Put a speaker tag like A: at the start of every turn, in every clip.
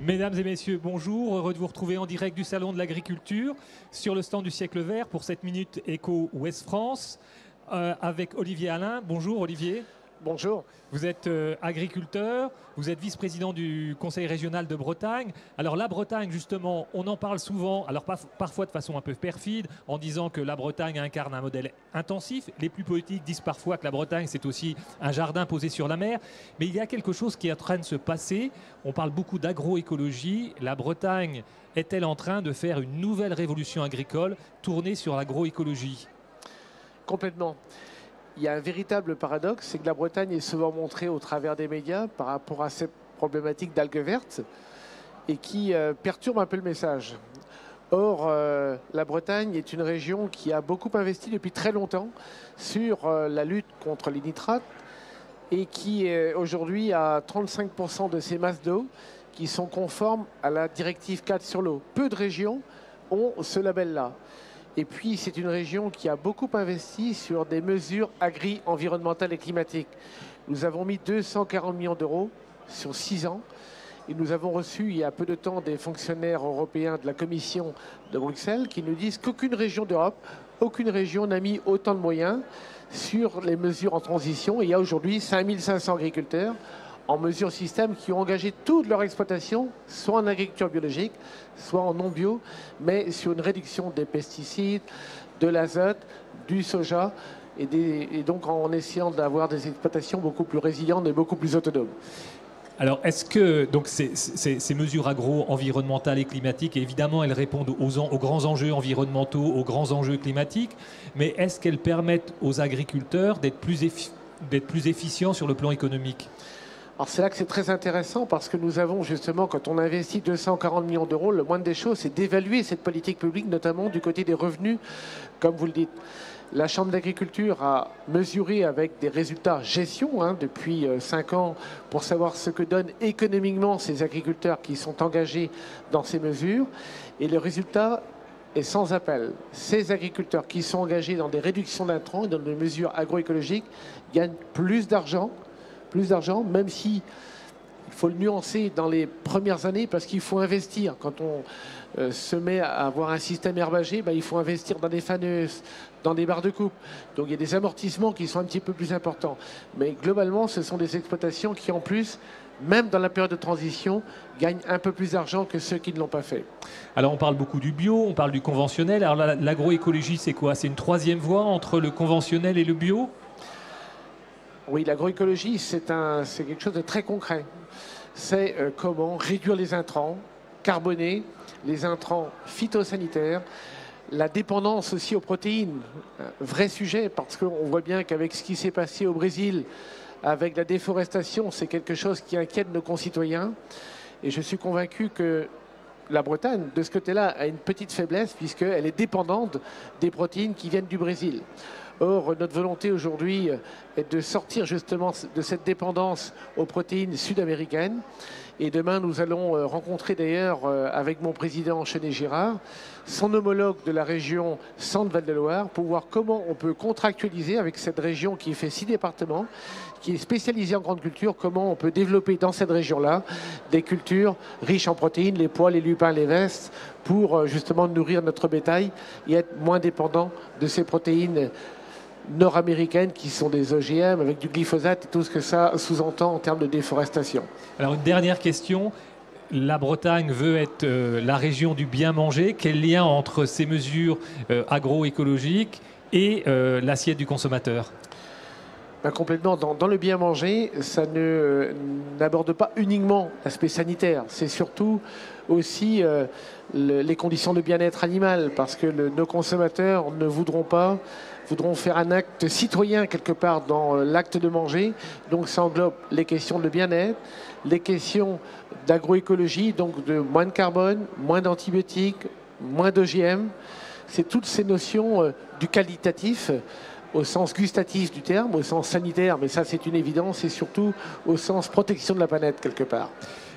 A: Mesdames et messieurs, bonjour. Heureux de vous retrouver en direct du Salon de l'Agriculture sur le stand du Siècle Vert pour cette minute éco Ouest France avec Olivier Alain. Bonjour Olivier.
B: Bonjour.
A: Vous êtes agriculteur, vous êtes vice-président du Conseil régional de Bretagne. Alors la Bretagne, justement, on en parle souvent, alors parfois de façon un peu perfide, en disant que la Bretagne incarne un modèle intensif. Les plus politiques disent parfois que la Bretagne, c'est aussi un jardin posé sur la mer. Mais il y a quelque chose qui est en train de se passer. On parle beaucoup d'agroécologie. La Bretagne est-elle en train de faire une nouvelle révolution agricole tournée sur l'agroécologie?
B: Complètement. Il y a un véritable paradoxe, c'est que la Bretagne est souvent montrée au travers des médias par rapport à cette problématique d'algues vertes et qui perturbe un peu le message. Or, la Bretagne est une région qui a beaucoup investi depuis très longtemps sur la lutte contre les nitrates et qui aujourd'hui a 35% de ses masses d'eau qui sont conformes à la directive 4 sur l'eau. Peu de régions ont ce label-là. Et puis, c'est une région qui a beaucoup investi sur des mesures agri-environnementales et climatiques. Nous avons mis 240 millions d'euros sur 6 ans. Et nous avons reçu, il y a peu de temps, des fonctionnaires européens de la Commission de Bruxelles qui nous disent qu'aucune région d'Europe, aucune région n'a mis autant de moyens sur les mesures en transition. Et il y a aujourd'hui 5500 agriculteurs en mesure système qui ont engagé toute leur exploitation, soit en agriculture biologique, soit en non bio, mais sur une réduction des pesticides, de l'azote, du soja, et donc en essayant d'avoir des exploitations beaucoup plus résilientes et beaucoup plus autonomes.
A: Alors, est-ce que donc ces mesures agro-environnementales et climatiques, évidemment, elles répondent aux grands enjeux environnementaux, aux grands enjeux climatiques, mais est-ce qu'elles permettent aux agriculteurs d'être plus efficients sur le plan économique?
B: Alors c'est là que c'est très intéressant parce que nous avons justement, quand on investit 240 millions d'euros, le moindre des choses, c'est d'évaluer cette politique publique, notamment du côté des revenus, comme vous le dites. La Chambre d'agriculture a mesuré avec des résultats gestion depuis 5 ans pour savoir ce que donnent économiquement ces agriculteurs qui sont engagés dans ces mesures. Et le résultat est sans appel. Ces agriculteurs qui sont engagés dans des réductions d'intrants et dans des mesures agroécologiques gagnent plus d'argent, même si il faut le nuancer dans les premières années parce qu'il faut investir. Quand on se met à avoir un système herbagé, il faut investir dans des faneuses, dans des barres de coupe. Donc il y a des amortissements qui sont un petit peu plus importants. Mais globalement, ce sont des exploitations qui, en plus, même dans la période de transition, gagnent un peu plus d'argent que ceux qui ne l'ont pas fait.
A: Alors on parle beaucoup du bio, on parle du conventionnel. Alors l'agroécologie, c'est quoi? C'est une troisième voie entre le conventionnel et le bio?
B: Oui, l'agroécologie, c'est quelque chose de très concret. C'est comment réduire les intrants carbonés, les intrants phytosanitaires, la dépendance aussi aux protéines. Vrai sujet, parce qu'on voit bien qu'avec ce qui s'est passé au Brésil, avec la déforestation, c'est quelque chose qui inquiète nos concitoyens. Et je suis convaincu que la Bretagne, de ce côté-là, a une petite faiblesse puisqu'elle est dépendante des protéines qui viennent du Brésil. Or, notre volonté aujourd'hui est de sortir justement de cette dépendance aux protéines sud-américaines. Et demain, nous allons rencontrer d'ailleurs, avec mon président Chenet Girard, son homologue de la région Centre-Val de Loire, pour voir comment on peut contractualiser avec cette région qui fait 6 départements, qui est spécialisée en grande culture, comment on peut développer dans cette région-là des cultures riches en protéines, les pois, les lupins, les vestes, pour justement nourrir notre bétail et être moins dépendant de ces protéines nord-américaines qui sont des OGM avec du glyphosate et tout ce que ça sous-entend en termes de déforestation.
A: Alors une dernière question. La Bretagne veut être la région du bien manger. Quel lien entre ces mesures agroécologiques et l'assiette du consommateur?
B: Complètement. Dans le bien manger, ça n'aborde pas uniquement l'aspect sanitaire. C'est surtout aussi les conditions de bien-être animal parce que nos consommateurs ne voudront faire un acte citoyen quelque part dans l'acte de manger. Donc ça englobe les questions de bien-être, les questions d'agroécologie, donc de moins de carbone, moins d'antibiotiques, moins d'OGM. C'est toutes ces notions du qualitatif au sens gustatif du terme, au sens sanitaire, mais ça c'est une évidence, et surtout au sens protection de la planète quelque part.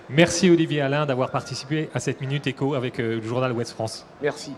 A: Merci Olivier Alain d'avoir participé à cette Minute Éco avec le journal Ouest France.
B: Merci.